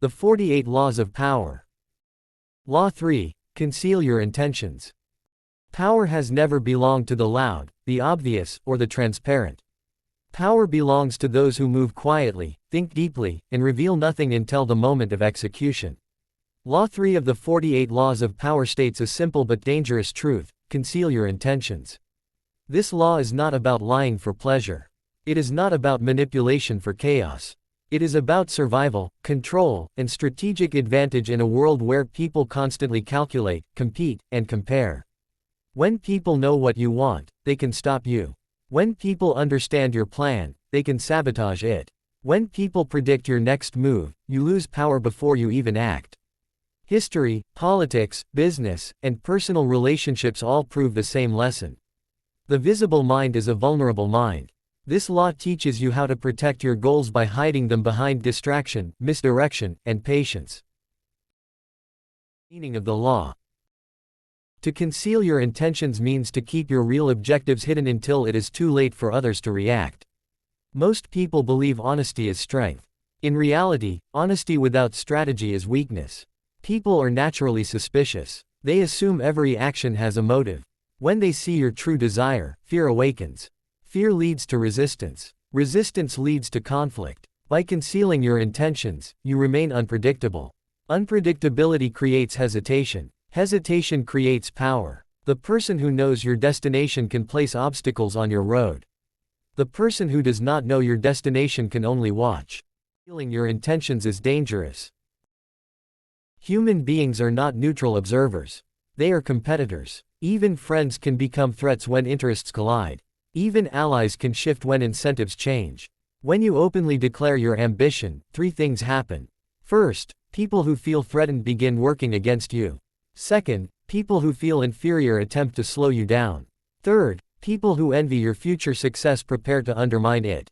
The 48 Laws of Power. Law 3. Conceal your intentions. Power has never belonged to the loud, the obvious, or the transparent. Power belongs to those who move quietly, think deeply, and reveal nothing until the moment of execution. Law 3 of the 48 Laws of Power states a simple but dangerous truth: conceal your intentions. This law is not about lying for pleasure. It is not about manipulation for chaos. It is about survival, control, and strategic advantage in a world where people constantly calculate, compete, and compare. When people know what you want, they can stop you. When people understand your plan, they can sabotage it. When people predict your next move, you lose power before you even act. History, politics, business, and personal relationships all prove the same lesson. The visible mind is a vulnerable mind. This law teaches you how to protect your goals by hiding them behind distraction, misdirection, and patience. Meaning of the law. To conceal your intentions means to keep your real objectives hidden until it is too late for others to react. Most people believe honesty is strength. In reality, honesty without strategy is weakness. People are naturally suspicious. They assume every action has a motive. When they see your true desire, fear awakens. Fear leads to resistance. Resistance leads to conflict. By concealing your intentions, you remain unpredictable. Unpredictability creates hesitation. Hesitation creates power. The person who knows your destination can place obstacles on your road. The person who does not know your destination can only watch. Concealing your intentions is dangerous. Human beings are not neutral observers. They are competitors. Even friends can become threats when interests collide. Even allies can shift when incentives change. When you openly declare your ambition, three things happen. First, people who feel threatened begin working against you. Second, people who feel inferior attempt to slow you down. Third, people who envy your future success prepare to undermine it.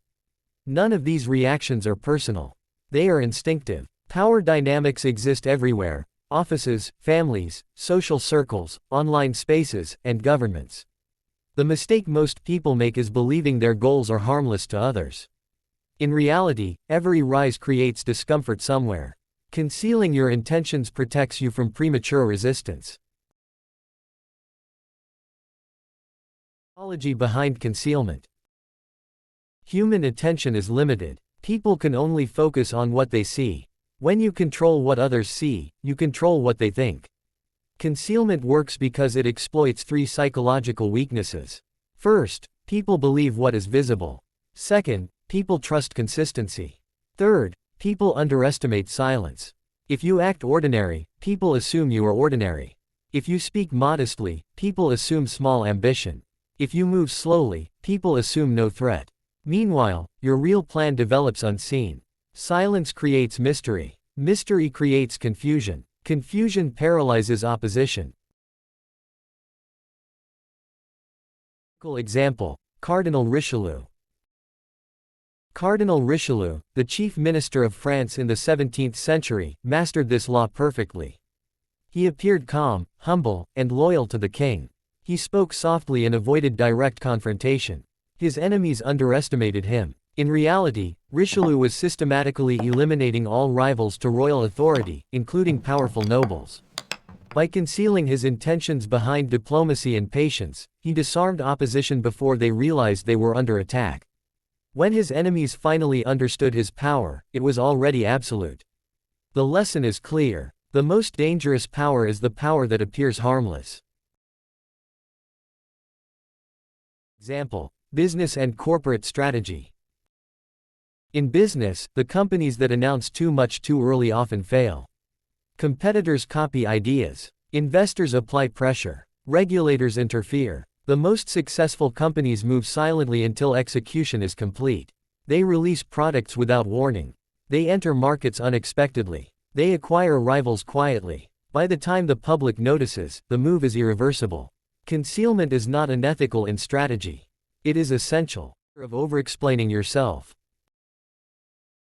None of these reactions are personal. They are instinctive. Power dynamics exist everywhere: offices, families, social circles, online spaces, and governments. The mistake most people make is believing their goals are harmless to others. In reality, every rise creates discomfort somewhere. Concealing your intentions protects you from premature resistance. Psychology behind concealment. Human attention is limited. People can only focus on what they see. When you control what others see, you control what they think. Concealment works because it exploits three psychological weaknesses. First, people believe what is visible. Second, people trust consistency. Third, people underestimate silence. If you act ordinary, people assume you are ordinary. If you speak modestly, people assume small ambition. If you move slowly, people assume no threat. Meanwhile, your real plan develops unseen. Silence creates mystery. Mystery creates confusion. Confusion paralyzes opposition. Example: Cardinal Richelieu. Cardinal Richelieu, the chief minister of France in the 17th century, mastered this law perfectly. He appeared calm, humble, and loyal to the king. He spoke softly and avoided direct confrontation. His enemies underestimated him. In reality, Richelieu was systematically eliminating all rivals to royal authority, including powerful nobles. By concealing his intentions behind diplomacy and patience, he disarmed opposition before they realized they were under attack. When his enemies finally understood his power, it was already absolute. The lesson is clear. The most dangerous power is the power that appears harmless. Example: business and corporate strategy. In business, the companies that announce too much too early often fail. Competitors copy ideas. Investors apply pressure. Regulators interfere. The most successful companies move silently until execution is complete. They release products without warning. They enter markets unexpectedly. They acquire rivals quietly. By the time the public notices, the move is irreversible. Concealment is not unethical in strategy. It is essential. Of over-explaining yourself.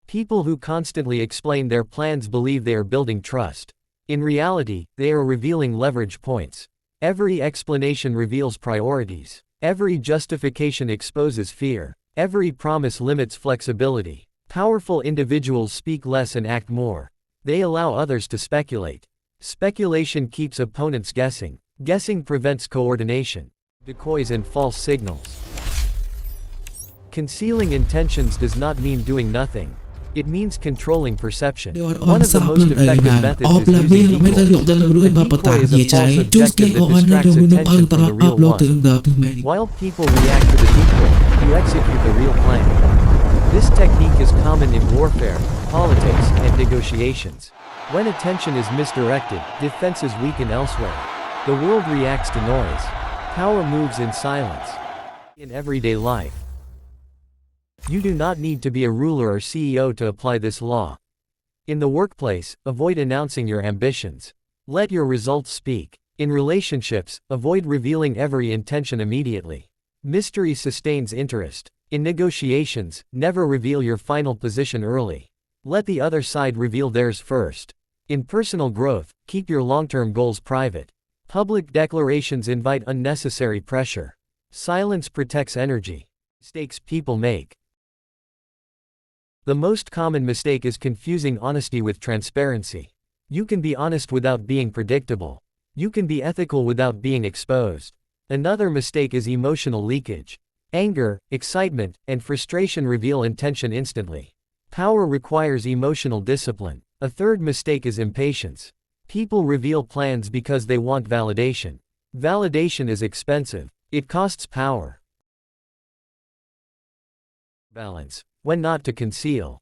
People who constantly explain their plans believe they are building trust. In reality, they are revealing leverage points. Every explanation reveals priorities. Every justification exposes fear. Every promise limits flexibility. Powerful individuals speak less and act more. They allow others to speculate. Speculation keeps opponents guessing. Guessing prevents coordination. Decoys and false signals. Concealing intentions does not mean doing nothing. It means controlling perception. One of the most effective methods is using decoys. A decoy is a false objective that distracts attention from the real one. While people react to the decoy, you execute the real plan. This technique is common in warfare, politics, and negotiations. When attention is misdirected, defenses weaken elsewhere. The world reacts to noise. Power moves in silence. In everyday life, you do not need to be a ruler or CEO to apply this law. In the workplace, avoid announcing your ambitions. Let your results speak. In relationships, avoid revealing every intention immediately. Mystery sustains interest. In negotiations, never reveal your final position early. Let the other side reveal theirs first. In personal growth, keep your long-term goals private. Public declarations invite unnecessary pressure. Silence protects energy. Mistakes people make. The most common mistake is confusing honesty with transparency. You can be honest without being predictable. You can be ethical without being exposed. Another mistake is emotional leakage. Anger, excitement, and frustration reveal intention instantly. Power requires emotional discipline. A third mistake is impatience. People reveal plans because they want validation. Validation is expensive. It costs power. Balance. When not to conceal.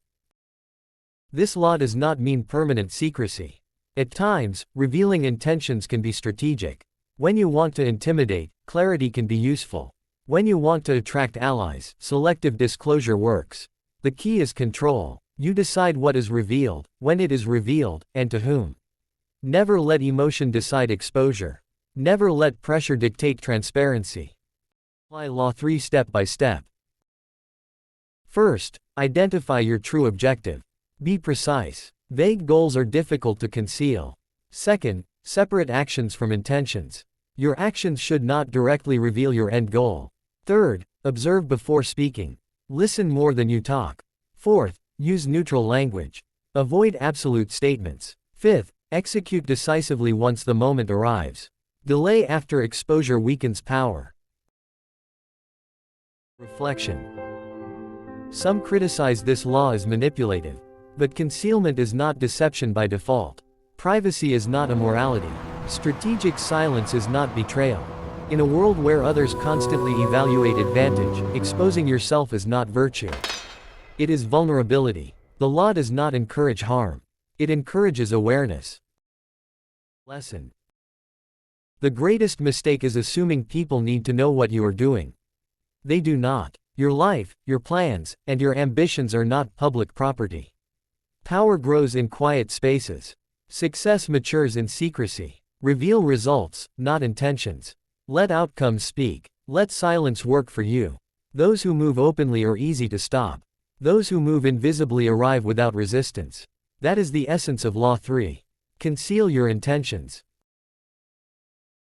This law does not mean permanent secrecy. At times, revealing intentions can be strategic. When you want to intimidate, clarity can be useful. When you want to attract allies, selective disclosure works. The key is control. You decide what is revealed, when it is revealed, and to whom. Never let emotion decide exposure. Never let pressure dictate transparency. Apply Law 3 step by step. First, identify your true objective. Be precise. Vague goals are difficult to conceal. Second, separate actions from intentions. Your actions should not directly reveal your end goal. Third, observe before speaking. Listen more than you talk. Fourth, use neutral language. Avoid absolute statements. Fifth, execute decisively once the moment arrives. Delay after exposure weakens power. Reflection. Some criticize this law as manipulative. But concealment is not deception by default. Privacy is not immorality. Strategic silence is not betrayal. In a world where others constantly evaluate advantage, exposing yourself is not virtue. It is vulnerability. The law does not encourage harm. It encourages awareness. Lesson. The greatest mistake is assuming people need to know what you are doing. They do not. Your life, your plans, and your ambitions are not public property. Power grows in quiet spaces. Success matures in secrecy. Reveal results, not intentions. Let outcomes speak. Let silence work for you. Those who move openly are easy to stop. Those who move invisibly arrive without resistance. That is the essence of Law 3. Conceal your intentions.